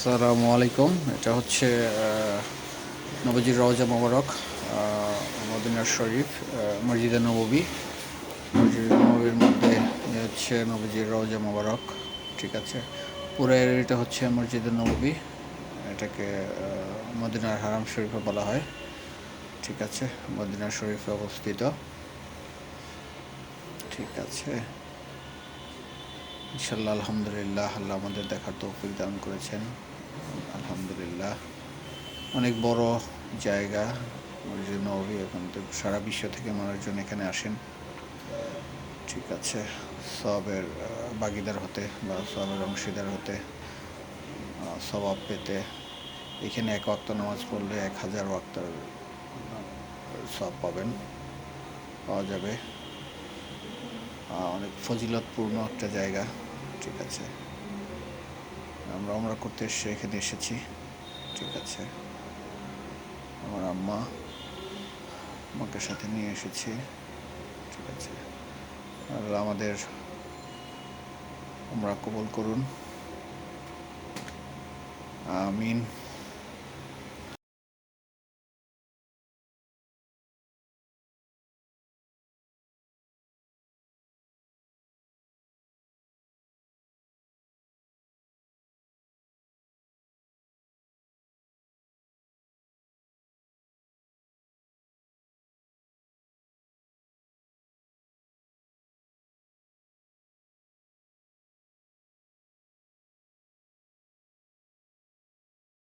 আসসালামু আলাইকুম। এটা হচ্ছে নবীজির রওজা মোবারক, মদিনার শরীফ, মসজিদে নববী। মসজিদে নববীর মধ্যে হচ্ছে নবীজির রওজা মোবারক। ঠিক আছে, পুরো এরিয়াটা হচ্ছে মসজিদে নববী। এটাকে মদিনার হারাম শরীফও বলা হয়। ঠিক আছে, মদিনার শরীফে অবস্থিত। ঠিক আছে, ইনশাল্লাহ আলহামদুলিল্লাহ, আল্লাহ আমাদের দেখার তৌফিক দান করেছেন। আলহামদুলিল্লাহ, অনেক বড় জায়গা মসজিদ নববী। এখন তো সারা বিশ্ব থেকে মানুষজন এখানে আসেন। ঠিক আছে, সবের ভাগীদার হতে বা সবের অংশীদার হতে, সওয়াব পেতে। এখানে এক ওয়াক্ত নামাজ পড়লে 1000 ওয়াক্তের সওয়াব পাওয়া যাবে। অনেক ফজিলতপূর্ণ একটা জায়গা। ঠিক আছে, আমরা করতে এখানে এসেছি। ঠিক আছে, আমার আমাকে সাথে নিয়ে এসেছি। ঠিক আছে, আল্লাহ আমাদের আমরা কবুল করুন, আমিন।